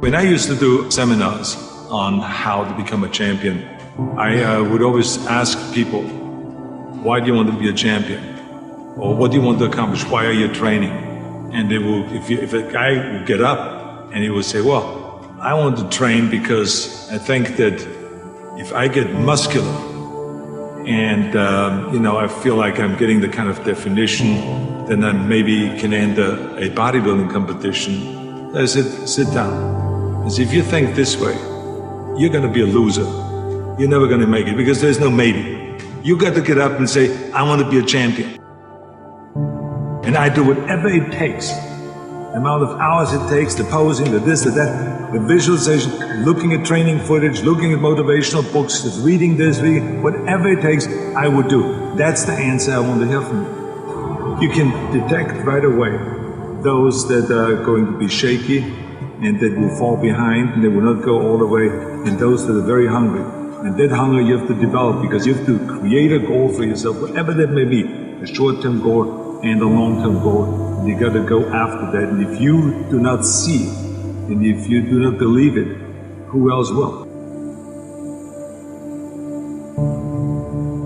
When I used to do seminars on how to become a champion, I would always ask people, why do you want to be a champion? Or what do you want to accomplish? Why are you training? And they will, if a guy would get up and he would say, well, I want to train because I think that if I get muscular and, I feel like I'm getting the kind of definition, then I maybe can enter a bodybuilding competition. I said, sit down. I said, if you think this way, you're going to be a loser. You're never going to make it because there's no maybe. You got to get up and say, I want to be a champion. And I do whatever it takes. The amount of hours it takes, the posing, the this, the that, the visualization, looking at training footage, looking at motivational books, reading this, whatever it takes, I would do. That's the answer I want to hear from you. You can detect right away those that are going to be shaky and that will fall behind and they will not go all the way, and those that are very hungry. And that hunger you have to develop because you have to create a goal for yourself, whatever that may be, a short-term goal and a long-term goal. And you got to go after that. And if you do not see it, and if you do not believe it, who else will?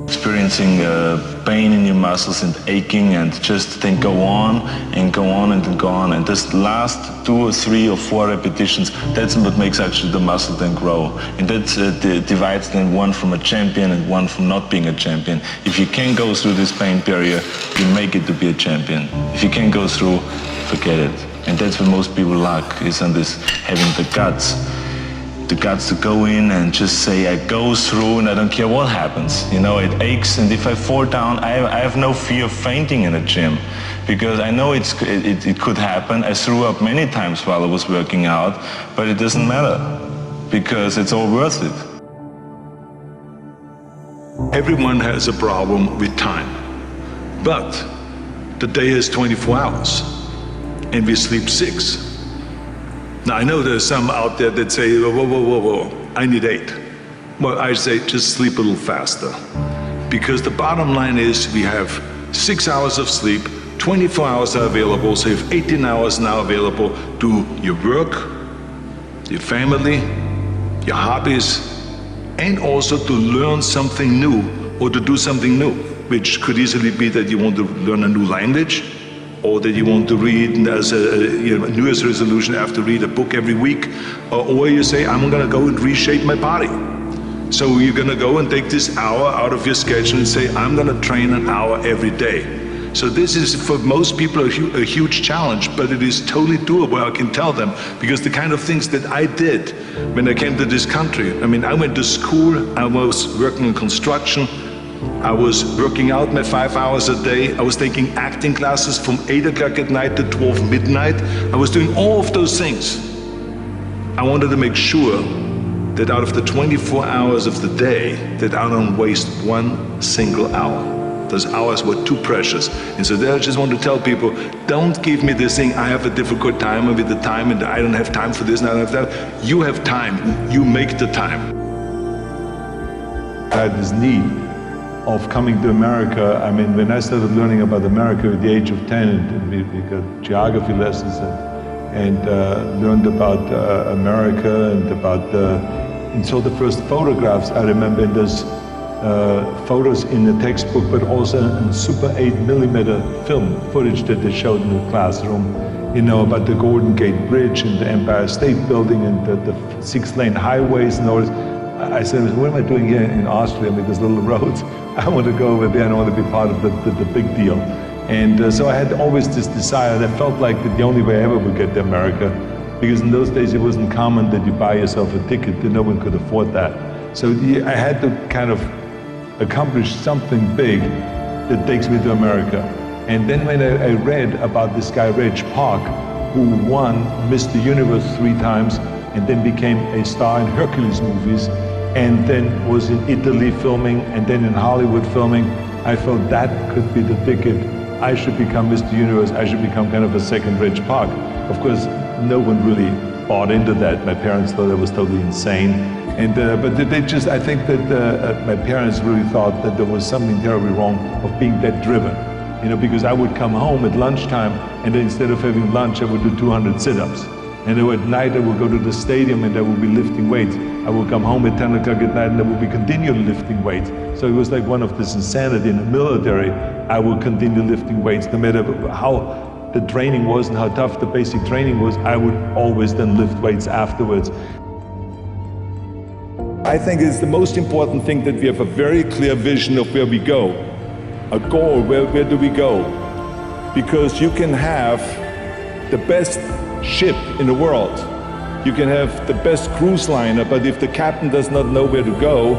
Experiencing pain in your muscles and aching, and just then go on and go on and go on, and this last 2 or 3 or 4 repetitions, that's what makes actually the muscle then grow, and that divides then one from a champion and one from not being a champion. If you can go through this pain barrier, you make it to be a champion. If you can't go through, forget it. And that's what most people lack, is on this having the guts to go in and just say, I go through and I don't care what happens. It aches, and if I fall down, I have no fear of fainting in a gym, because I know it could happen. I threw up many times while I was working out, but it doesn't matter, because it's all worth it. Everyone has a problem with time, but the day has 24 hours, and we sleep 6. Now, I know there's some out there that say, whoa, I need 8. Well, I say just sleep a little faster. Because the bottom line is we have 6 hours of sleep, 24 hours are available, so you have 18 hours now available to your work, your family, your hobbies, and also to learn something new or to do something new, which could easily be that you want to learn a new language, or that you want to read as a New Year's resolution, I have to read a book every week, or you say, I'm going to go and reshape my body. So you're going to go and take this hour out of your schedule and say, I'm going to train an hour every day. So this is, for most people, a huge challenge, but it is totally doable, I can tell them, because the kind of things that I did when I came to this country, I went to school, I was working in construction, I was working out my 5 hours a day. I was taking acting classes from 8 o'clock at night to 12 midnight. I was doing all of those things. I wanted to make sure that out of the 24 hours of the day, that I don't waste one single hour. Those hours were too precious. And so there I just want to tell people, don't give me this thing, I have a difficult time with the time and I don't have time for this and I don't have that. You have time, you make the time. I had this need of coming to America. When I started learning about America at the age of 10, and we got geography lessons and learned about America and and saw the first photographs. I remember there's photos in the textbook, but also in Super 8mm film footage that they showed in the classroom, about the Golden Gate Bridge and the Empire State Building and the 6-lane highways and all this. I said, what am I doing here in Austria with these little roads? I want to go over there and I want to be part of the big deal. And so I had always this desire, and I felt like that the only way I ever would get to America, because in those days it wasn't common that you buy yourself a ticket, that no one could afford that. So I had to kind of accomplish something big that takes me to America. And then when I read about this guy, Reg Park, who won Mr. Universe 3 times and then became a star in Hercules movies, and then was in Italy filming, and then in Hollywood filming, I felt that could be the ticket. I should become Mr. Universe, I should become kind of a second Reg Park. Of course, no one really bought into that. My parents thought I was totally insane. But I think that my parents really thought that there was something terribly wrong of being that driven. Because I would come home at lunchtime, and then instead of having lunch, I would do 200 sit-ups. And then at night I would go to the stadium and I would be lifting weights. I would come home at 10 o'clock at night and I would be continually lifting weights. So it was like one of this insanity in the military. I would continue lifting weights no matter how the training was and how tough the basic training was. I would always then lift weights afterwards. I think it's the most important thing that we have a very clear vision of where we go. A goal, where do we go? Because you can have the best ship in the world. You can have the best cruise liner, but if the captain does not know where to go,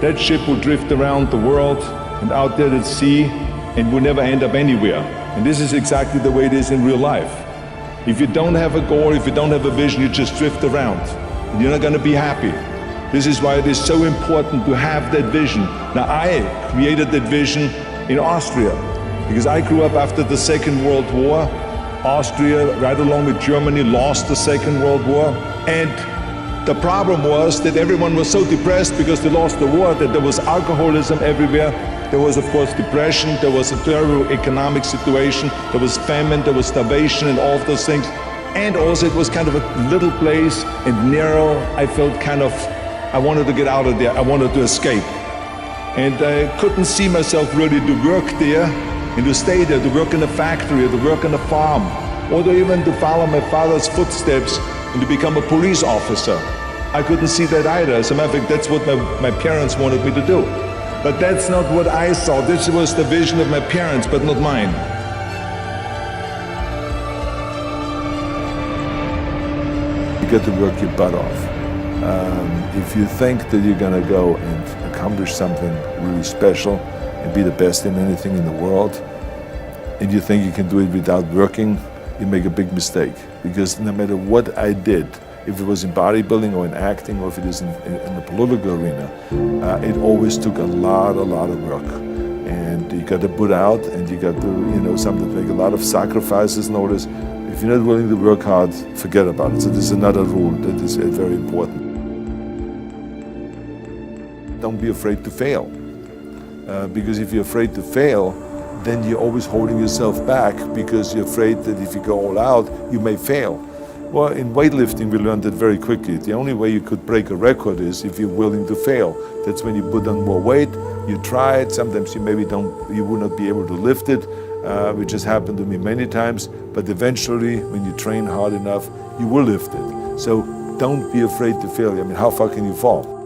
that ship will drift around the world and out there at sea and will never end up anywhere. And this is exactly the way it is in real life. If you don't have a goal, if you don't have a vision, you just drift around and you're not going to be happy. This is why it is so important to have that vision. Now, I created that vision in Austria because I grew up after the Second World War. Austria, right along with Germany, lost the Second World War. And the problem was that everyone was so depressed because they lost the war that there was alcoholism everywhere. There was, of course, depression. There was a terrible economic situation. There was famine. There was starvation and all of those things. And also it was kind of a little place and narrow. I felt kind of, I wanted to get out of there. I wanted to escape. And I couldn't see myself really to work there and to stay there, to work in a factory, or to work on a farm, or to even to follow my father's footsteps and to become a police officer. I couldn't see that either. As a matter of fact, that's what my parents wanted me to do. But that's not what I saw. This was the vision of my parents, but not mine. You got to work your butt off. If you think that you're going to go and accomplish something really special and be the best in anything in the world, and you think you can do it without working, you make a big mistake. Because no matter what I did, if it was in bodybuilding or in acting or if it is in the political arena, it always took a lot of work. And you got to put out and you got to, something make a lot of sacrifices. Notice, if you're not willing to work hard, forget about it. So this is another rule that is very important. Don't be afraid to fail. Because if you're afraid to fail, then you're always holding yourself back because you're afraid that if you go all out, you may fail. Well, in weightlifting, we learned that very quickly. The only way you could break a record is if you're willing to fail. That's when you put on more weight, you try it, sometimes you will not be able to lift it, which has happened to me many times, but eventually, when you train hard enough, you will lift it. So don't be afraid to fail. I mean, how far can you fall?